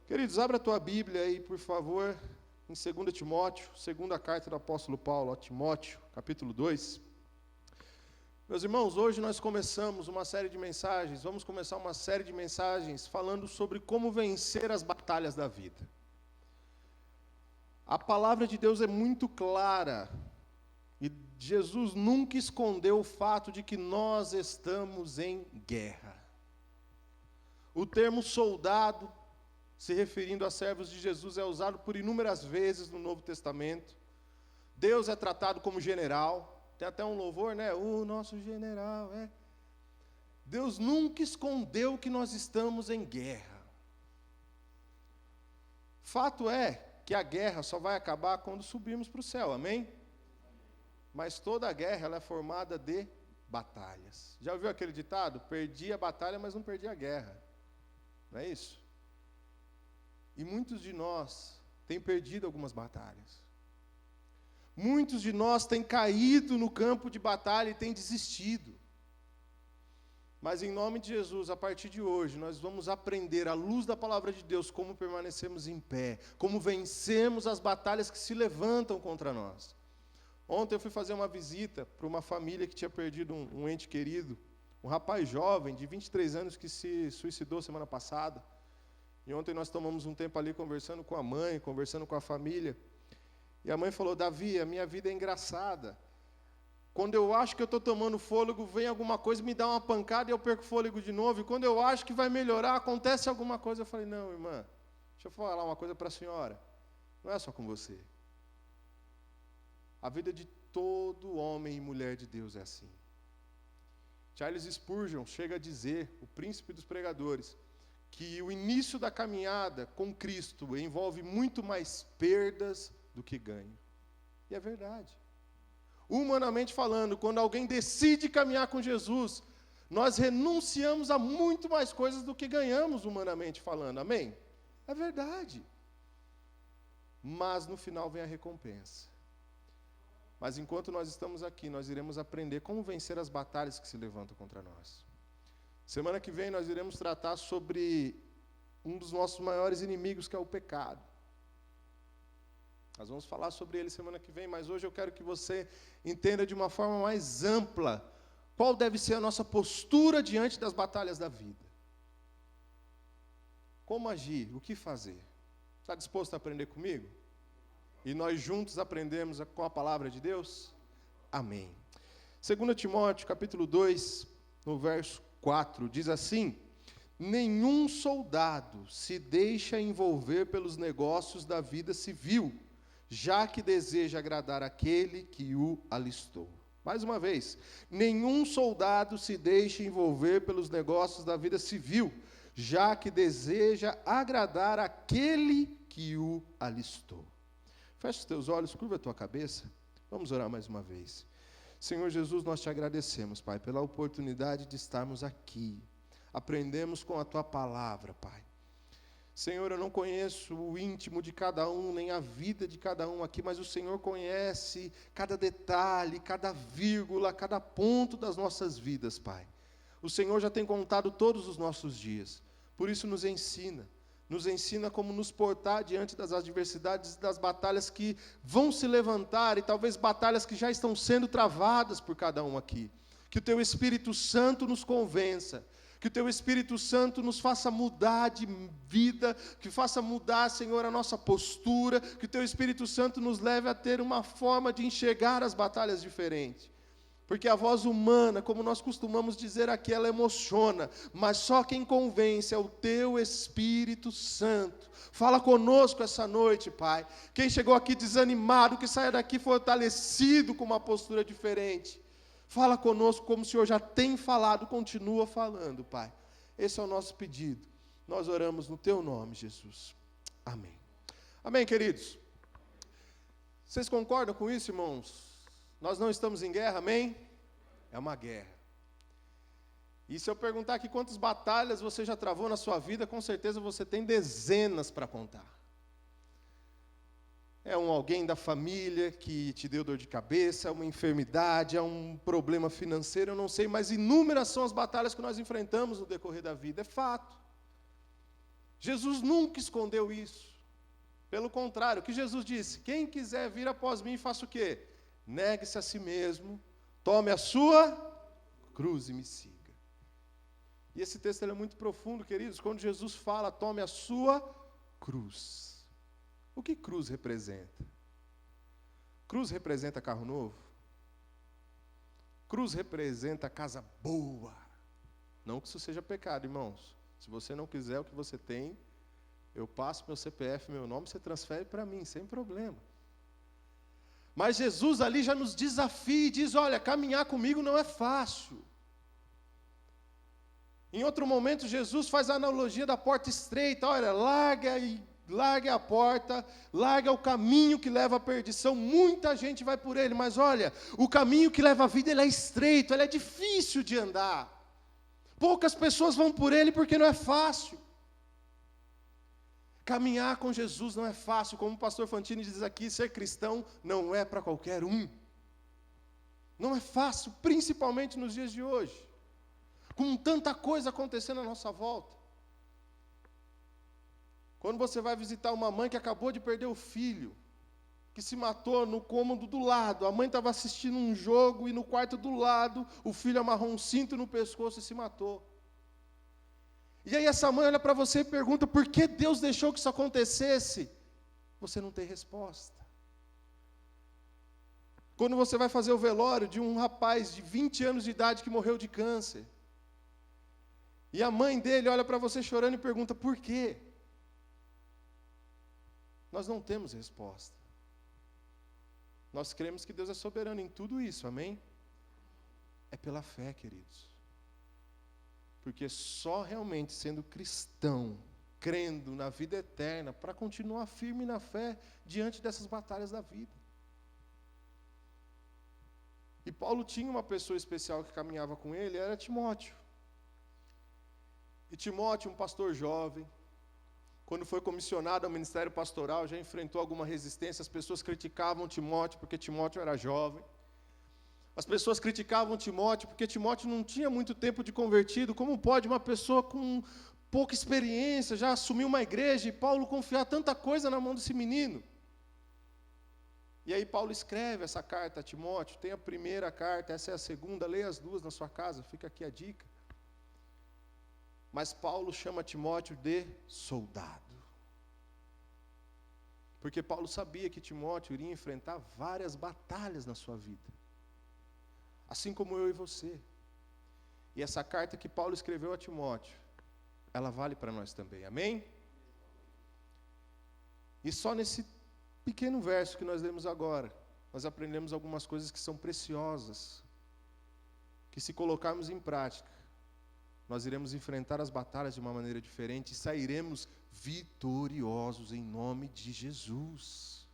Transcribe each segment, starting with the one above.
Queridos, abra a tua Bíblia aí, por favor, em 2 Timóteo, segunda carta do apóstolo Paulo a Timóteo, capítulo 2. Meus irmãos, hoje nós começamos uma série de mensagens, vamos começar uma série de mensagens falando sobre como vencer as batalhas da vida. A palavra de Deus é muito clara, e Jesus nunca escondeu o fato de que nós estamos em guerra. O termo soldado, se referindo a servos de Jesus, é usado por inúmeras vezes no Novo Testamento. Deus é tratado como general. Tem até um louvor, né? O nosso general, Deus nunca escondeu que nós estamos em guerra. Fato é que a guerra só vai acabar quando subirmos para o céu, amém? Mas toda a guerra ela é formada de batalhas. Já ouviu aquele ditado? Perdi a batalha, mas não perdi a guerra. Não é isso? E muitos de nós têm perdido algumas batalhas. Muitos de nós têm caído no campo de batalha e têm desistido. Mas em nome de Jesus, a partir de hoje, nós vamos aprender, à luz da palavra de Deus, como permanecemos em pé, como vencemos as batalhas que se levantam contra nós. Ontem eu fui fazer uma visita para uma família que tinha perdido um ente querido, um rapaz jovem, de 23 anos, que se suicidou semana passada. E ontem nós tomamos um tempo ali conversando com a mãe, conversando com a família. E a mãe falou: Davi, a minha vida é engraçada. Quando eu acho que eu estou tomando fôlego, vem alguma coisa, me dá uma pancada e eu perco fôlego de novo. E quando eu acho que vai melhorar, acontece alguma coisa. Eu falei: não, irmã, deixa eu falar uma coisa para a senhora. Não é só com você. A vida de todo homem e mulher de Deus é assim. Charles Spurgeon chega a dizer, o príncipe dos pregadores, que o início da caminhada com Cristo envolve muito mais perdas do que ganho. E é verdade. Humanamente falando, quando alguém decide caminhar com Jesus, nós renunciamos a muito mais coisas do que ganhamos humanamente falando. Amém? É verdade. Mas no final vem a recompensa. Mas enquanto nós estamos aqui, nós iremos aprender como vencer as batalhas que se levantam contra nós. Semana que vem nós iremos tratar sobre um dos nossos maiores inimigos, que é o pecado. Nós vamos falar sobre ele semana que vem, mas hoje eu quero que você entenda de uma forma mais ampla qual deve ser a nossa postura diante das batalhas da vida. Como agir, o que fazer? Está disposto a aprender comigo? E nós juntos aprendemos com a palavra de Deus? Amém. 2 Timóteo, capítulo 2, no verso 4, diz assim: nenhum soldado se deixa envolver pelos negócios da vida civil, já que deseja agradar aquele que o alistou. Mais uma vez, nenhum soldado se deixa envolver pelos negócios da vida civil, já que deseja agradar aquele que o alistou. Feche os teus olhos, curva a tua cabeça, vamos orar mais uma vez. Senhor Jesus, nós te agradecemos, Pai, pela oportunidade de estarmos aqui. Aprendemos com a tua palavra, Pai. Senhor, eu não conheço o íntimo de cada um, nem a vida de cada um aqui, mas o Senhor conhece cada detalhe, cada vírgula, cada ponto das nossas vidas, Pai. O Senhor já tem contado todos os nossos dias, por isso nos ensina como nos portar diante das adversidades e das batalhas que vão se levantar, e talvez batalhas que já estão sendo travadas por cada um aqui. Que o Teu Espírito Santo nos convença, que o Teu Espírito Santo nos faça mudar de vida, que faça mudar, Senhor, a nossa postura, que o Teu Espírito Santo nos leve a ter uma forma de enxergar as batalhas diferente. Porque a voz humana, como nós costumamos dizer aqui, ela emociona, mas só quem convence é o Teu Espírito Santo. Fala conosco essa noite, Pai. Quem chegou aqui desanimado, que saia daqui fortalecido com uma postura diferente. Fala conosco como o Senhor já tem falado, continua falando, Pai. Esse é o nosso pedido. Nós oramos no Teu nome, Jesus. Amém. Amém, queridos? Vocês concordam com isso, irmãos? Nós não estamos em guerra, amém? É uma guerra. E se eu perguntar aqui quantas batalhas você já travou na sua vida, com certeza você tem dezenas para contar. É alguém da família que te deu dor de cabeça, é uma enfermidade, é um problema financeiro, eu não sei, mas inúmeras são as batalhas que nós enfrentamos no decorrer da vida, é fato. Jesus nunca escondeu isso. Pelo contrário, o que Jesus disse? Quem quiser vir após mim, faça o quê? Negue-se a si mesmo, tome a sua cruz e me siga. E esse texto é muito profundo, queridos, quando Jesus fala, tome a sua cruz. O que cruz representa? Cruz representa carro novo? Cruz representa casa boa. Não que isso seja pecado, irmãos. Se você não quiser o que você tem, eu passo meu CPF, meu nome, você transfere para mim, sem problema. Mas Jesus ali já nos desafia e diz, olha, caminhar comigo não é fácil. Em outro momento, Jesus faz a analogia da porta estreita, olha, larga a porta, larga o caminho que leva à perdição, muita gente vai por ele, mas olha, o caminho que leva à vida, ele é estreito, ele é difícil de andar. Poucas pessoas vão por ele porque não é fácil. Caminhar com Jesus não é fácil, como o pastor Fantini diz aqui, ser cristão não é para qualquer um. Não é fácil, principalmente nos dias de hoje, com tanta coisa acontecendo à nossa volta. Quando você vai visitar uma mãe que acabou de perder o filho, que se matou no cômodo do lado, a mãe estava assistindo um jogo e no quarto do lado, o filho amarrou um cinto no pescoço e se matou. E aí essa mãe olha para você e pergunta, por que Deus deixou que isso acontecesse? Você não tem resposta. Quando você vai fazer o velório de um rapaz de 20 anos de idade que morreu de câncer, e a mãe dele olha para você chorando e pergunta, por quê? Nós não temos resposta. Nós cremos que Deus é soberano em tudo isso, amém? É pela fé, queridos. Porque só realmente sendo cristão, crendo na vida eterna, para continuar firme na fé diante dessas batalhas da vida. E Paulo tinha uma pessoa especial que caminhava com ele, era Timóteo. E Timóteo, um pastor jovem, quando foi comissionado ao ministério pastoral, já enfrentou alguma resistência, as pessoas criticavam Timóteo porque Timóteo era jovem. As pessoas criticavam Timóteo porque Timóteo não tinha muito tempo de convertido. Como pode uma pessoa com pouca experiência já assumir uma igreja e Paulo confiar tanta coisa na mão desse menino? E aí Paulo escreve essa carta a Timóteo, tem a primeira carta, essa é a segunda, leia as duas na sua casa, fica aqui a dica. Mas Paulo chama Timóteo de soldado. Porque Paulo sabia que Timóteo iria enfrentar várias batalhas na sua vida. Assim como eu e você. E essa carta que Paulo escreveu a Timóteo, ela vale para nós também, amém? E só nesse pequeno verso que nós lemos agora, nós aprendemos algumas coisas que são preciosas, que se colocarmos em prática, nós iremos enfrentar as batalhas de uma maneira diferente e sairemos vitoriosos em nome de Jesus.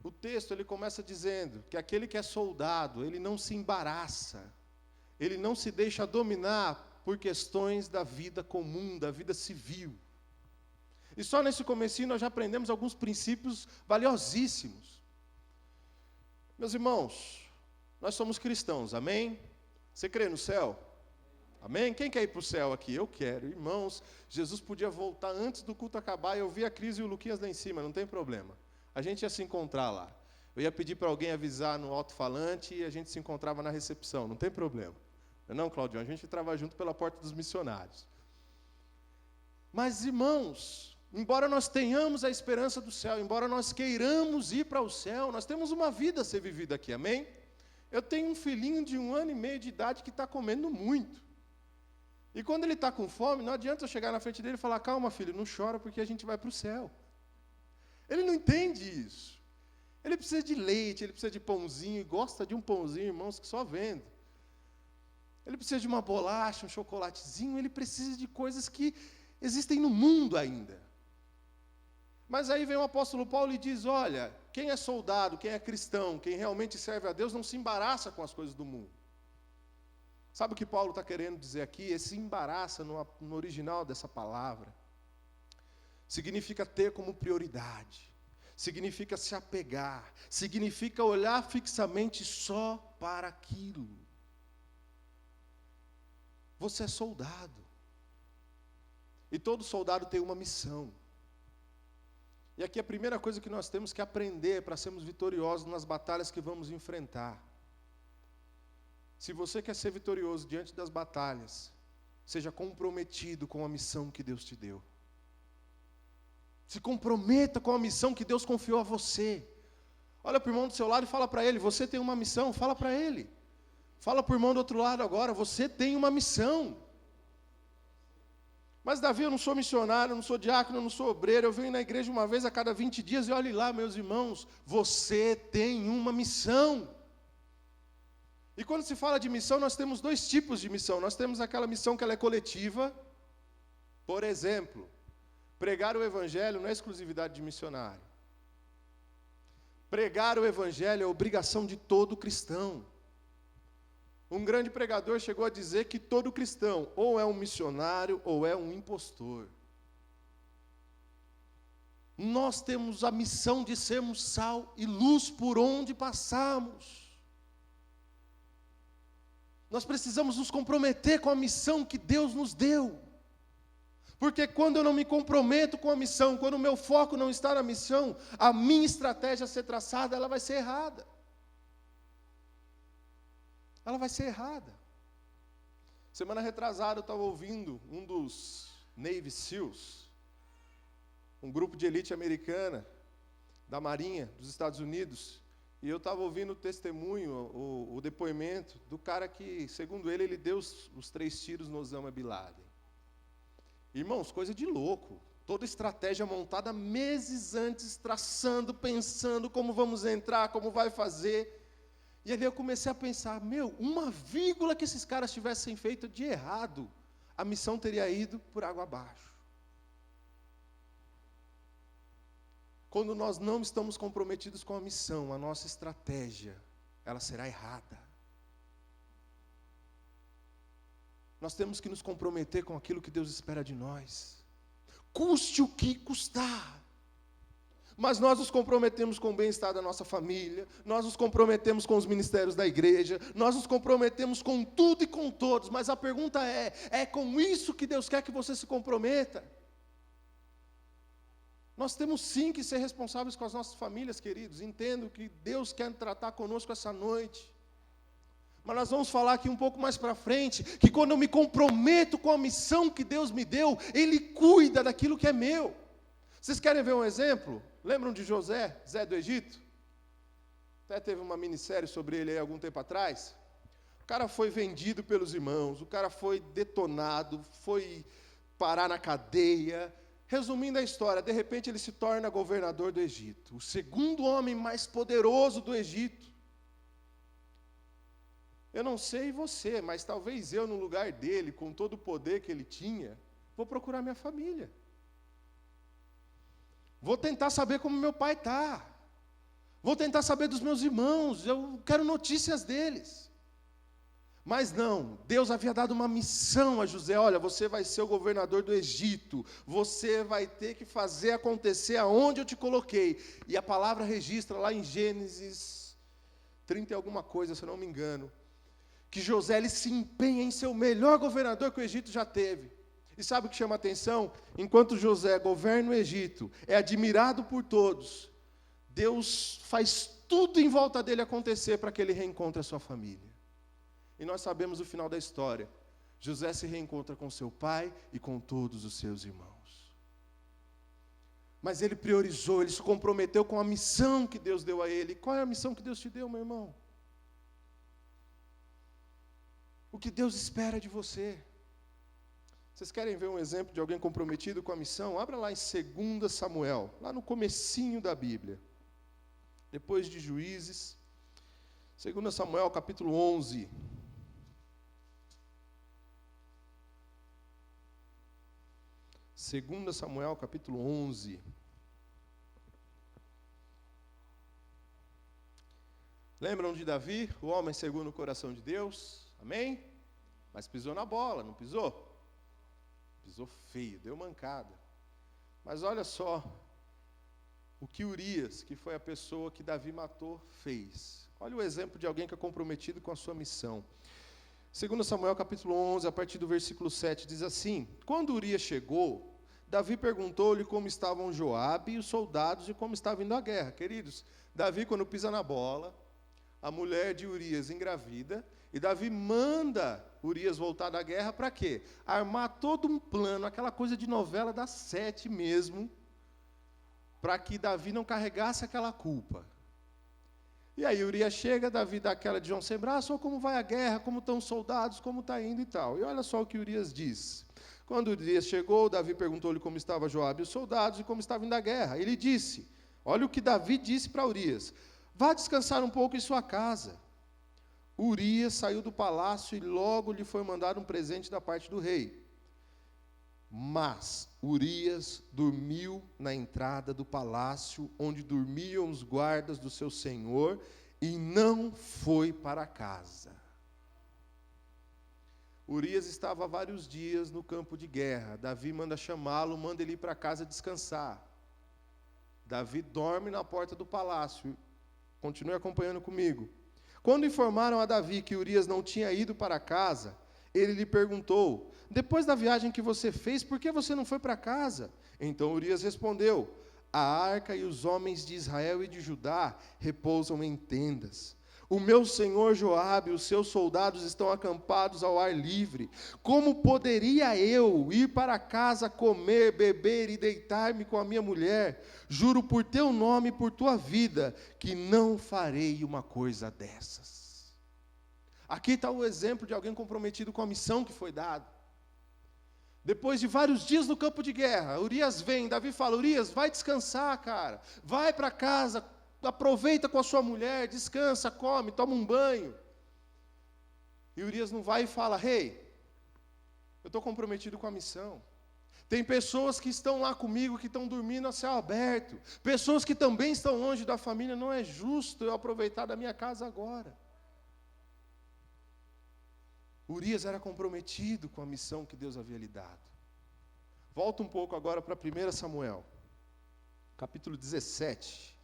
O texto ele começa dizendo que aquele que é soldado, ele não se embaraça, ele não se deixa dominar por questões da vida comum, da vida civil. E só nesse comecinho nós já aprendemos alguns princípios valiosíssimos. Meus irmãos, nós somos cristãos, amém? Você crê no céu? Amém? Quem quer ir para o céu aqui? Eu quero. Irmãos, Jesus podia voltar antes do culto acabar e eu vi a Cris e o Luquinhas lá em cima, não tem problema. A gente ia se encontrar lá. Eu ia pedir para alguém avisar no alto-falante e a gente se encontrava na recepção, não tem problema. Não, Claudio, a gente trava junto pela porta dos missionários. Mas, irmãos, embora nós tenhamos a esperança do céu, embora nós queiramos ir para o céu, nós temos uma vida a ser vivida aqui, amém? Eu tenho um filhinho de 1 ano e meio de idade que está comendo muito. E quando ele está com fome, não adianta eu chegar na frente dele e falar, calma filho, não chora porque a gente vai para o céu. Ele não entende isso. Ele precisa de leite, ele precisa de pãozinho, e gosta de um pãozinho, irmãos, que só vendo. Ele precisa de uma bolacha, um chocolatezinho, ele precisa de coisas que existem no mundo ainda. Mas aí vem o apóstolo Paulo e diz, olha, quem é soldado, quem é cristão, quem realmente serve a Deus, não se embaraça com as coisas do mundo. Sabe o que Paulo está querendo dizer aqui? Esse embaraça no original dessa palavra significa ter como prioridade, significa se apegar, significa olhar fixamente só para aquilo. Você é soldado. E todo soldado tem uma missão. E aqui a primeira coisa que nós temos que aprender para sermos vitoriosos nas batalhas que vamos enfrentar. Se você quer ser vitorioso diante das batalhas, seja comprometido com a missão que Deus te deu. Se comprometa com a missão que Deus confiou a você. Olha para o irmão do seu lado e fala para ele, você tem uma missão, fala para ele. Fala para o irmão do outro lado agora, você tem uma missão. Mas Davi, eu não sou missionário, eu não sou diácono, eu não sou obreiro, eu venho na igreja uma vez a cada 20 dias e olhe lá, meus irmãos, você tem uma missão. E quando se fala de missão, nós temos dois tipos de missão. Nós temos aquela missão que ela é coletiva. Por exemplo, pregar o evangelho não é exclusividade de missionário. Pregar o evangelho é obrigação de todo cristão. Um grande pregador chegou a dizer que todo cristão ou é um missionário ou é um impostor. Nós temos a missão de sermos sal e luz por onde passarmos. Nós precisamos nos comprometer com a missão que Deus nos deu. Porque quando eu não me comprometo com a missão, quando o meu foco não está na missão, a minha estratégia a ser traçada, ela vai ser errada. Ela vai ser errada. Semana retrasada eu estava ouvindo um dos Navy SEALs, um grupo de elite americana, da Marinha, dos Estados Unidos, e eu estava ouvindo o testemunho, o depoimento do cara que, segundo ele deu os 3 tiros no Osama Bin Laden. Irmãos, coisa de louco. Toda estratégia montada meses antes, traçando, pensando como vamos entrar, como vai fazer. E ali eu comecei a pensar, uma vírgula que esses caras tivessem feito de errado, a missão teria ido por água abaixo. Quando nós não estamos comprometidos com a missão, a nossa estratégia, ela será errada. Nós temos que nos comprometer com aquilo que Deus espera de nós. Custe o que custar. Mas nós nos comprometemos com o bem-estar da nossa família, nós nos comprometemos com os ministérios da igreja, nós nos comprometemos com tudo e com todos, mas a pergunta é com isso que Deus quer que você se comprometa? Nós temos sim que ser responsáveis com as nossas famílias, queridos, entendo que Deus quer tratar conosco essa noite. Mas nós vamos falar aqui um pouco mais para frente, que quando eu me comprometo com a missão que Deus me deu, Ele cuida daquilo que é meu. Vocês querem ver um exemplo? Lembram de José, Zé do Egito? Até teve uma minissérie sobre ele aí algum tempo atrás. O cara foi vendido pelos irmãos, o cara foi detonado, foi parar na cadeia. Resumindo a história, de repente ele se torna governador do Egito, o segundo homem mais poderoso do Egito. Eu não sei você, mas talvez eu, no lugar dele, com todo o poder que ele tinha, vou procurar minha família. Vou tentar saber como meu pai está. Vou tentar saber dos meus irmãos. Eu quero notícias deles. Mas não, Deus havia dado uma missão a José. Olha, você vai ser o governador do Egito. Você vai ter que fazer acontecer aonde eu te coloquei. E a palavra registra lá em Gênesis 30 e alguma coisa, se eu não me engano, que José ele se empenha em ser o melhor governador que o Egito já teve. E sabe o que chama a atenção? Enquanto José governa o Egito, é admirado por todos, Deus faz tudo em volta dele acontecer para que ele reencontre a sua família. E nós sabemos o final da história. José se reencontra com seu pai e com todos os seus irmãos. Mas ele priorizou, ele se comprometeu com a missão que Deus deu a ele. Qual é a missão que Deus te deu, meu irmão? O que Deus espera de você? Vocês querem ver um exemplo de alguém comprometido com a missão? Abra lá em 2 Samuel, lá no comecinho da Bíblia. Depois de Juízes, 2 Samuel, capítulo 11. Segunda Samuel, capítulo 11. Lembram de Davi, o homem segundo o coração de Deus? Amém? Mas pisou na bola, não pisou? Pisou feio, deu mancada. Mas olha só o que Urias, que foi a pessoa que Davi matou, fez. Olha o exemplo de alguém que é comprometido com a sua missão. 2 Samuel capítulo 11, a partir do versículo 7, diz assim: Quando Urias chegou, Davi perguntou-lhe como estavam Joabe e os soldados e como estava indo a guerra. Queridos, Davi, quando pisa na bola, a mulher de Urias engravida, e Davi manda Urias voltar da guerra para quê? Armar todo um plano, aquela coisa de novela das 7 mesmo, para que Davi não carregasse aquela culpa. E aí Urias chega, Davi dá aquela de João sem braço: como vai a guerra, como estão os soldados, como está indo e tal. E olha só o que Urias diz. Quando Urias chegou, Davi perguntou-lhe como estava Joabe e os soldados e como estava indo a guerra. Ele disse, olha o que Davi disse para Urias: vá descansar um pouco em sua casa. Urias saiu do palácio e logo lhe foi mandado um presente da parte do rei. Mas Urias dormiu na entrada do palácio, onde dormiam os guardas do seu senhor, e não foi para casa. Urias estava há vários dias no campo de guerra. Davi manda chamá-lo, manda ele ir para casa descansar. Davi dorme na porta do palácio. Continue acompanhando comigo. Quando informaram a Davi que Urias não tinha ido para casa, ele lhe perguntou: depois da viagem que você fez, por que você não foi para casa? Então Urias respondeu: a arca e os homens de Israel e de Judá repousam em tendas. O meu senhor Joabe e os seus soldados estão acampados ao ar livre. Como poderia eu ir para casa comer, beber e deitar-me com a minha mulher? Juro por teu nome e por tua vida que não farei uma coisa dessas. Aqui está o exemplo de alguém comprometido com a missão que foi dada. Depois de vários dias no campo de guerra, Urias vem, Davi fala: Urias, vai descansar, cara. Vai para casa, aproveita com a sua mulher, descansa, come, toma um banho. E Urias não vai e fala: rei, eu estou comprometido com a missão. Tem pessoas que estão lá comigo, que estão dormindo a céu aberto. Pessoas que também estão longe da família. Não é justo eu aproveitar da minha casa agora. Urias era comprometido com a missão que Deus havia lhe dado. Volta um pouco agora para 1 Samuel, capítulo 17.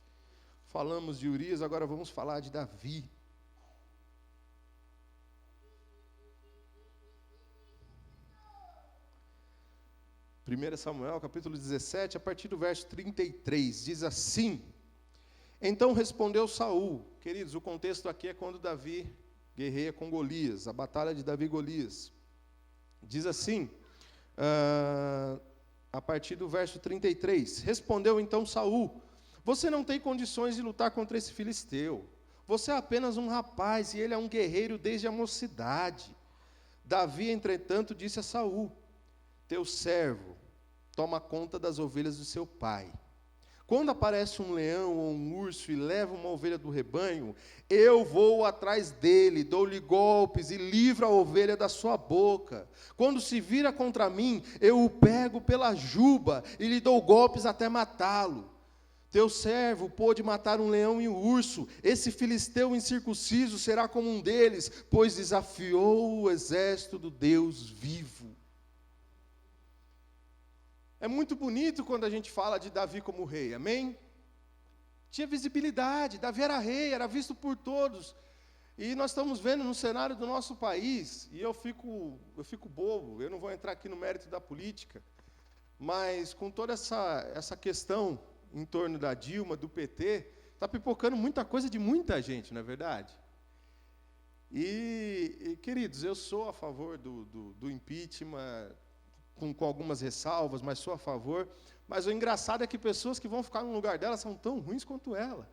Falamos de Urias, agora vamos falar de Davi. Primeira Samuel, capítulo 17, a partir do verso 33, diz assim: Então respondeu Saul. Queridos, o contexto aqui é quando Davi guerreia com Golias, a batalha de Davi e Golias. Diz assim, a partir do verso 33, respondeu então Saul: você não tem condições de lutar contra esse filisteu. Você é apenas um rapaz e ele é um guerreiro desde a mocidade. Davi, entretanto, disse a Saul: teu servo toma conta das ovelhas do seu pai. Quando aparece um leão ou um urso e leva uma ovelha do rebanho, eu vou atrás dele, dou-lhe golpes e livro a ovelha da sua boca. Quando se vira contra mim, eu o pego pela juba e lhe dou golpes até matá-lo. Teu servo pôde matar um leão e um urso. Esse filisteu incircunciso será como um deles, pois desafiou o exército do Deus vivo. É muito bonito quando a gente fala de Davi como rei, amém? Tinha visibilidade, Davi era rei, era visto por todos. E nós estamos vendo no cenário do nosso país, e eu fico bobo, eu não vou entrar aqui no mérito da política, mas com toda essa questão em torno da Dilma, do PT, está pipocando muita coisa de muita gente, não é verdade? E queridos, eu sou a favor do impeachment, com algumas ressalvas, mas sou a favor. Mas o engraçado é que pessoas que vão ficar no lugar dela são tão ruins quanto ela.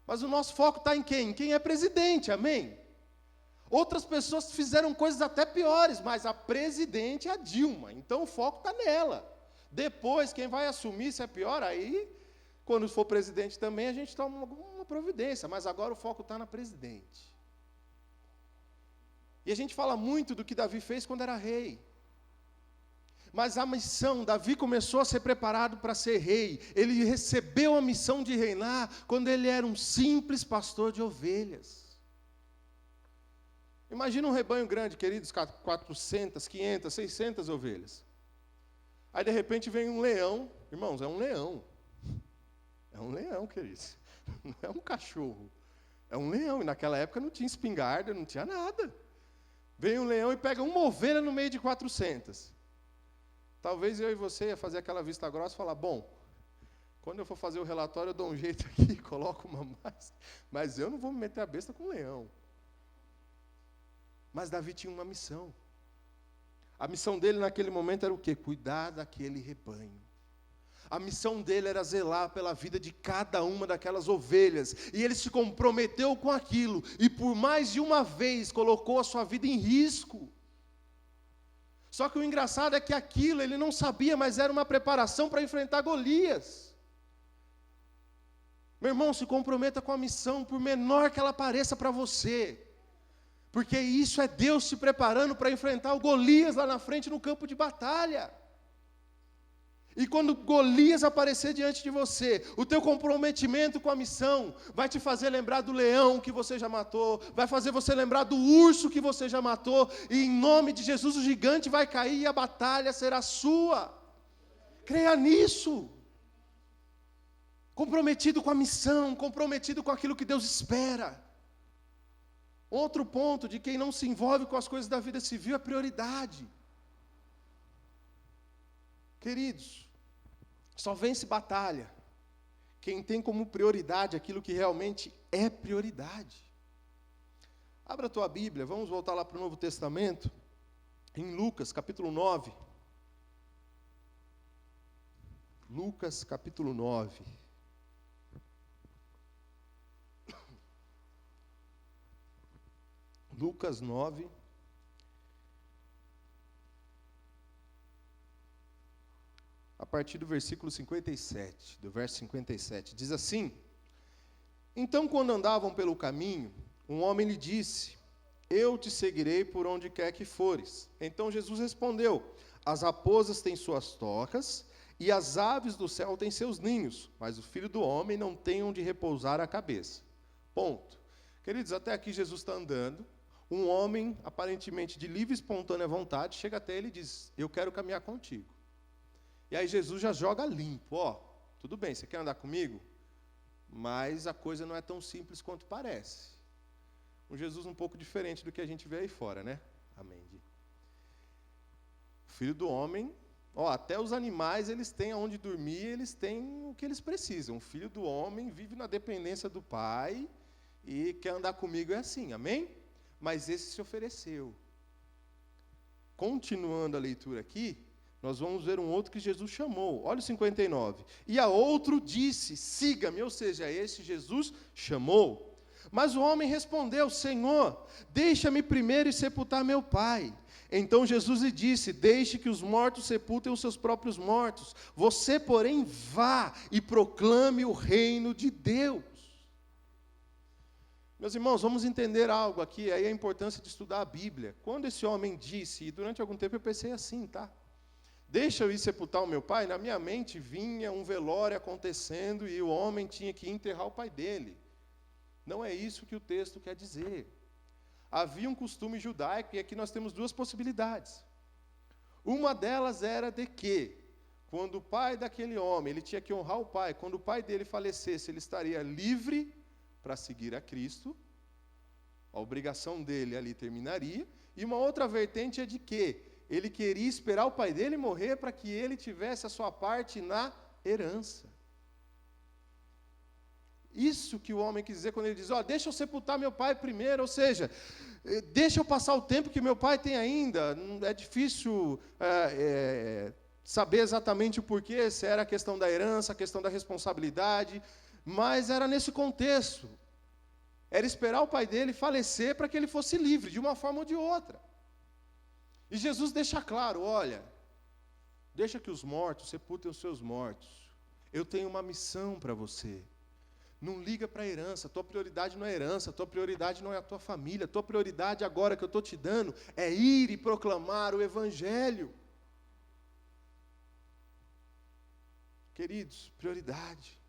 Mas o nosso foco está em quem? Em quem é presidente, amém? Outras pessoas fizeram coisas até piores, mas a presidente é a Dilma, então o foco está nela. Depois, quem vai assumir se é pior, aí, quando for presidente também, a gente toma uma providência, mas agora o foco está na presidente. E a gente fala muito do que Davi fez quando era rei. Mas a missão, Davi começou a ser preparado para ser rei. Ele recebeu a missão de reinar quando ele era um simples pastor de ovelhas. Imagina um rebanho grande, queridos, 400, 500, 600 ovelhas. Aí, de repente, vem um leão. Irmãos, é um leão. É um leão, queridos. Não é um cachorro. É um leão, e naquela época não tinha espingarda, não tinha nada. Vem um leão e pega uma ovelha no meio de 400. Talvez eu e você ia fazer aquela vista grossa e falar, bom, quando eu for fazer o relatório eu dou um jeito aqui, coloco uma mais, mas eu não vou me meter a besta com um leão. Mas Davi tinha uma missão. A missão dele naquele momento era o quê? Cuidar daquele rebanho. A missão dele era zelar pela vida de cada uma daquelas ovelhas. E ele se comprometeu com aquilo. E por mais de uma vez colocou a sua vida em risco. Só que o engraçado é que aquilo ele não sabia, mas era uma preparação para enfrentar Golias. Meu irmão, se comprometa com a missão, por menor que ela pareça para você. Porque isso é Deus se preparando para enfrentar o Golias lá na frente no campo de batalha. E quando Golias aparecer diante de você, o teu comprometimento com a missão vai te fazer lembrar do leão que você já matou, vai fazer você lembrar do urso que você já matou, e em nome de Jesus o gigante vai cair e a batalha será sua. Creia nisso. Comprometido com a missão, comprometido com aquilo que Deus espera. Outro ponto de quem não se envolve com as coisas da vida civil é prioridade. Queridos, só vence batalha quem tem como prioridade aquilo que realmente é prioridade. Abra a tua Bíblia, vamos voltar lá para o Novo Testamento, em Lucas, capítulo 9. Lucas, capítulo 9. Lucas 9. A partir do versículo 57, do verso 57, diz assim: Então, quando andavam pelo caminho, um homem lhe disse: Eu te seguirei por onde quer que fores. Então Jesus respondeu: As raposas têm suas tocas, e as aves do céu têm seus ninhos, mas o Filho do Homem não tem onde repousar a cabeça. Ponto. Queridos, até aqui Jesus está andando, um homem, aparentemente de livre e espontânea vontade, chega até ele e diz: Eu quero caminhar contigo. E aí Jesus já joga limpo, tudo bem, você quer andar comigo? Mas a coisa não é tão simples quanto parece. Um Jesus um pouco diferente do que a gente vê aí fora, né? Amém. O Filho do Homem, até os animais eles têm aonde dormir, eles têm o que eles precisam. O Filho do Homem vive na dependência do Pai e quer andar comigo é assim, amém? Mas esse se ofereceu. Continuando a leitura aqui, nós vamos ver um outro que Jesus chamou. Olha o 59. E a outro disse: Siga-me, ou seja, esse Jesus chamou. Mas o homem respondeu: Senhor, deixa-me primeiro ir sepultar meu pai. Então Jesus lhe disse: Deixe que os mortos sepultem os seus próprios mortos. Você, porém, vá e proclame o reino de Deus. Meus irmãos, vamos entender algo aqui, aí a importância de estudar a Bíblia. Quando esse homem disse, e durante algum tempo eu pensei assim, tá? Deixa eu ir sepultar o meu pai, na minha mente vinha um velório acontecendo e o homem tinha que enterrar o pai dele. Não é isso que o texto quer dizer. Havia um costume judaico e aqui nós temos duas possibilidades. Uma delas era de que, quando o pai daquele homem, ele tinha que honrar o pai, quando o pai dele falecesse, ele estaria livre para seguir a Cristo, a obrigação dele ali terminaria, e uma outra vertente é de que ele queria esperar o pai dele morrer para que ele tivesse a sua parte na herança. Isso que o homem quis dizer quando ele diz: deixa eu sepultar meu pai primeiro, ou seja, deixa eu passar o tempo que meu pai tem ainda. É difícil saber exatamente o porquê, se era a questão da herança, a questão da responsabilidade, mas era nesse contexto. Era esperar o pai dele falecer para que ele fosse livre, de uma forma ou de outra. E Jesus deixa claro: olha, deixa que os mortos sepultem os seus mortos. Eu tenho uma missão para você. Não liga para a herança, tua prioridade não é a herança, tua prioridade não é a tua família, tua prioridade agora que eu estou te dando é ir e proclamar o Evangelho. Queridos, prioridade.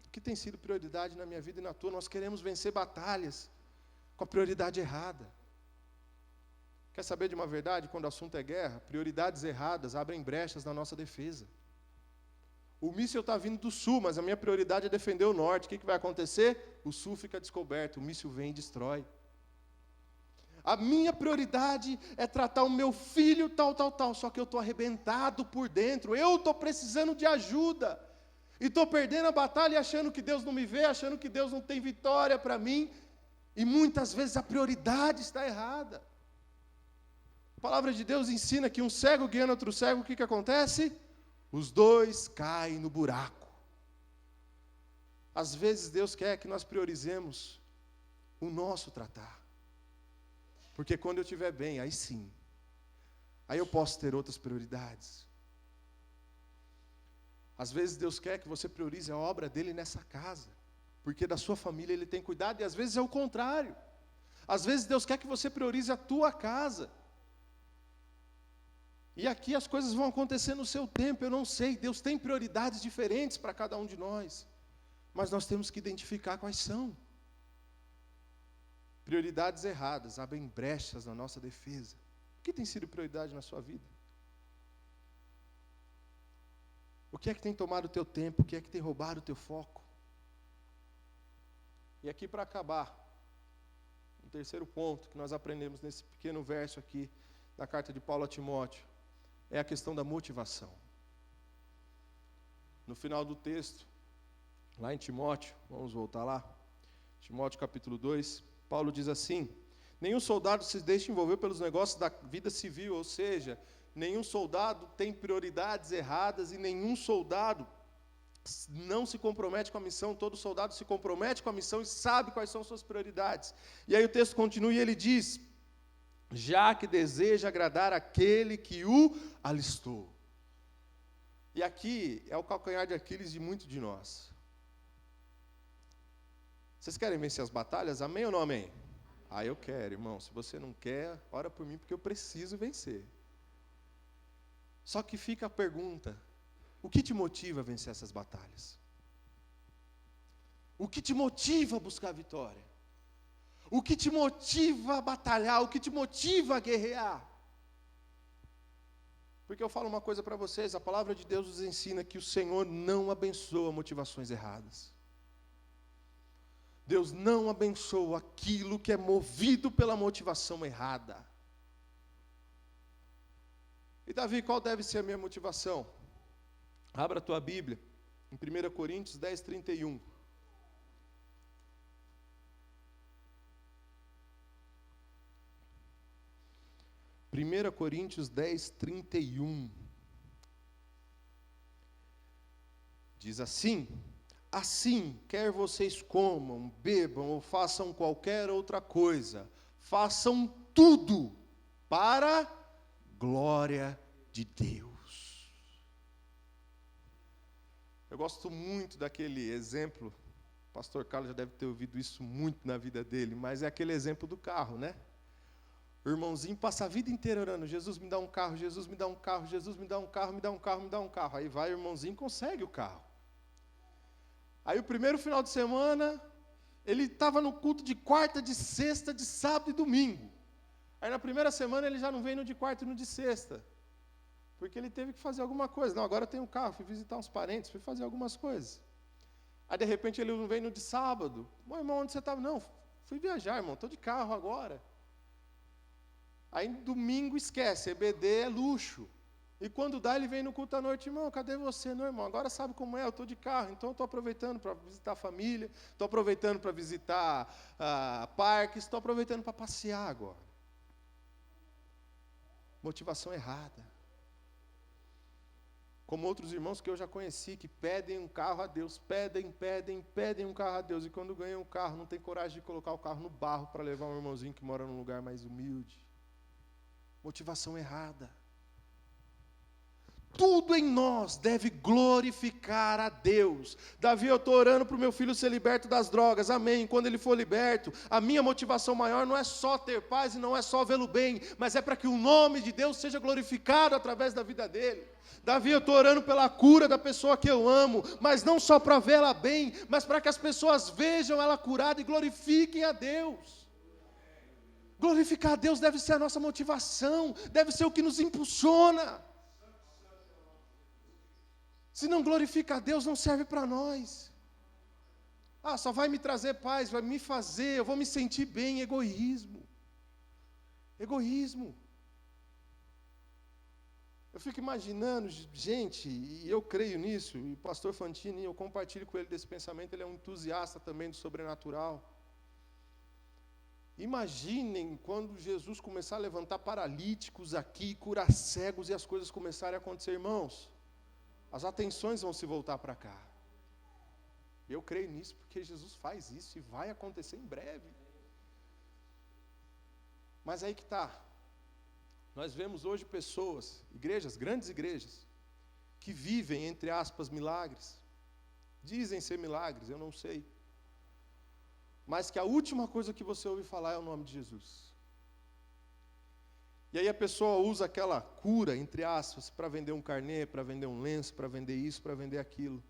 O que tem sido prioridade na minha vida e na tua? Nós queremos vencer batalhas com a prioridade errada. Quer saber de uma verdade? Quando o assunto é guerra, prioridades erradas abrem brechas na nossa defesa. O míssil está vindo do sul, mas a minha prioridade é defender o norte. O que vai acontecer? O sul fica descoberto, o míssil vem e destrói. A minha prioridade é tratar o meu filho tal, só que eu estou arrebentado por dentro, eu estou precisando de ajuda, e estou perdendo a batalha achando que Deus não me vê, achando que Deus não tem vitória para mim, e muitas vezes a prioridade está errada. A palavra de Deus ensina que um cego guiando outro cego, o que acontece? Os dois caem no buraco. Às vezes Deus quer que nós priorizemos o nosso tratar. Porque quando eu estiver bem, aí sim, aí eu posso ter outras prioridades. Às vezes Deus quer que você priorize a obra dele nessa casa, porque da sua família ele tem cuidado, e às vezes é o contrário. Às vezes Deus quer que você priorize a tua casa. E aqui as coisas vão acontecer no seu tempo, eu não sei, Deus tem prioridades diferentes para cada um de nós, mas nós temos que identificar quais são. Prioridades erradas abrem brechas na nossa defesa. O que tem sido prioridade na sua vida? O que é que tem tomado o teu tempo? O que é que tem roubado o teu foco? E aqui para acabar, um terceiro ponto que nós aprendemos nesse pequeno verso aqui, da carta de Paulo a Timóteo, é a questão da motivação. No final do texto, lá em Timóteo, vamos voltar lá, Timóteo capítulo 2, Paulo diz assim: nenhum soldado se deixa envolver pelos negócios da vida civil, ou seja, nenhum soldado tem prioridades erradas e nenhum soldado não se compromete com a missão. Todo soldado se compromete com a missão e sabe quais são suas prioridades. E aí o texto continua e ele diz: já que deseja agradar aquele que o alistou. E aqui é o calcanhar de Aquiles de muitos de nós. Vocês querem vencer as batalhas? Amém ou não amém? Ah, eu quero, irmão. Se você não quer, ora por mim, porque eu preciso vencer. Só que fica a pergunta: o que te motiva a vencer essas batalhas? O que te motiva a buscar a vitória? O que te motiva a batalhar? O que te motiva a guerrear? Porque eu falo uma coisa para vocês, a palavra de Deus nos ensina que o Senhor não abençoa motivações erradas. Deus não abençoa aquilo que é movido pela motivação errada. E Davi, qual deve ser a minha motivação? Abra a tua Bíblia, em 1 Coríntios 10, 31. Primeira Coríntios 10, 31. Diz assim: assim, quer vocês comam, bebam ou façam qualquer outra coisa, façam tudo para a glória de Deus. Eu gosto muito daquele exemplo, o pastor Carlos já deve ter ouvido isso muito na vida dele, mas é aquele exemplo do carro, né? O irmãozinho passa a vida inteira orando: Jesus me dá um carro, Jesus me dá um carro, Jesus me dá um carro, me dá um carro, me dá um carro. Aí vai o irmãozinho e consegue o carro. Aí o primeiro final de semana, ele estava no culto de quarta, de sexta, de sábado e domingo. Aí na primeira semana ele já não veio no de quarta e no de sexta, porque ele teve que fazer alguma coisa. Não, agora eu tenho um carro, fui visitar uns parentes, fui fazer algumas coisas. Aí de repente ele não veio no de sábado. Meu irmão, onde você estava? Não, fui viajar, irmão, estou de carro agora. Aí domingo esquece, EBD é luxo. E quando dá, ele vem no culto à noite: irmão, cadê você? Não, irmão, agora sabe como é, eu estou de carro, então estou aproveitando para visitar a família, estou aproveitando para visitar parques, estou aproveitando para passear agora. Motivação errada. Como outros irmãos que eu já conheci, que pedem um carro a Deus, pedem um carro a Deus, e quando ganham um carro, não tem coragem de colocar o carro no barro para levar um irmãozinho que mora num lugar mais humilde. Motivação errada. Tudo em nós deve glorificar a Deus. Davi, eu estou orando para o meu filho ser liberto das drogas, amém. Quando ele for liberto, a minha motivação maior não é só ter paz e não é só vê-lo bem, mas é para que o nome de Deus seja glorificado através da vida dele. Davi, eu estou orando pela cura da pessoa que eu amo, mas não só para vê-la bem, mas para que as pessoas vejam ela curada e glorifiquem a Deus. Glorificar a Deus deve ser a nossa motivação, deve ser o que nos impulsiona. Se não glorifica a Deus, não serve para nós. Ah, só vai me trazer paz, vai me fazer, eu vou me sentir bem. Egoísmo. Egoísmo. Eu fico imaginando, gente, e eu creio nisso, e o pastor Fantini, eu compartilho com ele desse pensamento, ele é um entusiasta também do sobrenatural. Imaginem quando Jesus começar a levantar paralíticos aqui, curar cegos e as coisas começarem a acontecer, irmãos. As atenções vão se voltar para cá. Eu creio nisso porque Jesus faz isso e vai acontecer em breve. Mas aí que está. Nós vemos hoje pessoas, igrejas, grandes igrejas, que vivem, entre aspas, milagres. Dizem ser milagres, eu não sei. Mas que a última coisa que você ouve falar é o nome de Jesus. E aí a pessoa usa aquela cura, entre aspas, para vender um carnê, para vender um lenço, para vender isso, para vender aquilo.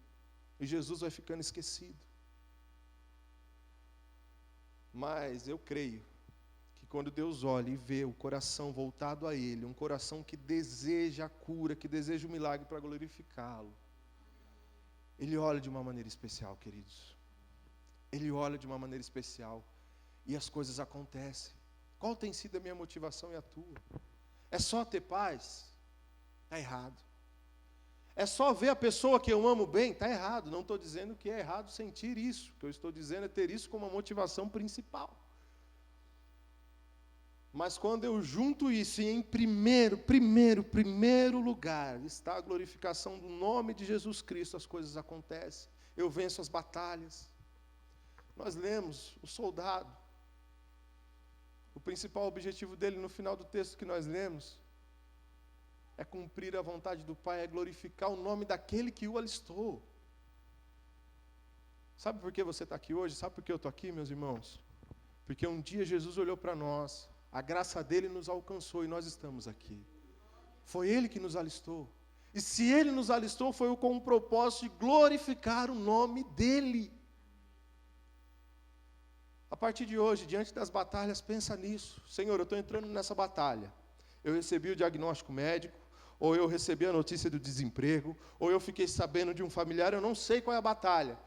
E Jesus vai ficando esquecido. Mas eu creio que quando Deus olha e vê o coração voltado a Ele, um coração que deseja a cura, que deseja o milagre para glorificá-lo, Ele olha de uma maneira especial, queridos. Ele olha de uma maneira especial e as coisas acontecem. Qual tem sido a minha motivação e a tua? É só ter paz? Está errado. É só ver a pessoa que eu amo bem? Está errado. Não estou dizendo que é errado sentir isso. O que eu estou dizendo é ter isso como a motivação principal. Mas quando eu junto isso e em primeiro lugar está a glorificação do nome de Jesus Cristo, as coisas acontecem. Eu venço as batalhas. Nós lemos o soldado. O principal objetivo dele no final do texto que nós lemos é cumprir a vontade do Pai, é glorificar o nome daquele que o alistou. Sabe por que você está aqui hoje? Sabe por que eu estou aqui, meus irmãos? Porque um dia Jesus olhou para nós, a graça dele nos alcançou e nós estamos aqui. Foi ele que nos alistou. E se ele nos alistou, foi com o propósito de glorificar o nome dele. A partir de hoje, diante das batalhas, pensa nisso. Senhor, eu estou entrando nessa batalha. Eu recebi o diagnóstico médico, ou eu recebi a notícia do desemprego, ou eu fiquei sabendo de um familiar, eu não sei qual é a batalha.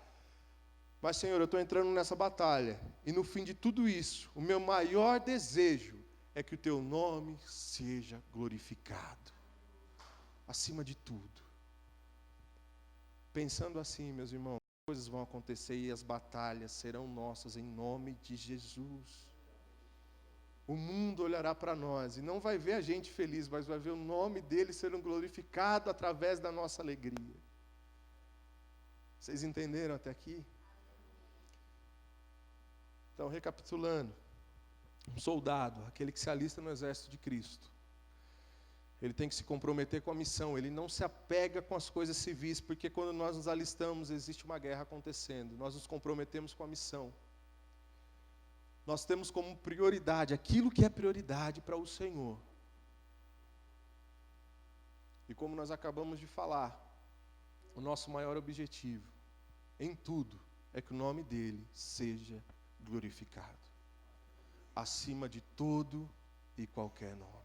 Mas, Senhor, eu estou entrando nessa batalha. E no fim de tudo isso, o meu maior desejo é que o Teu nome seja glorificado. Acima de tudo. Pensando assim, meus irmãos, coisas vão acontecer e as batalhas serão nossas em nome de Jesus. O mundo olhará para nós e não vai ver a gente feliz, mas vai ver o nome dele sendo glorificado através da nossa alegria. Vocês entenderam até aqui? Então, recapitulando, um soldado, aquele que se alista no exército de Cristo, ele tem que se comprometer com a missão, ele não se apega com as coisas civis, porque quando nós nos alistamos, existe uma guerra acontecendo, nós nos comprometemos com a missão. Nós temos como prioridade aquilo que é prioridade para o Senhor. E como nós acabamos de falar, o nosso maior objetivo, em tudo, é que o nome dele seja glorificado, acima de todo e qualquer nome.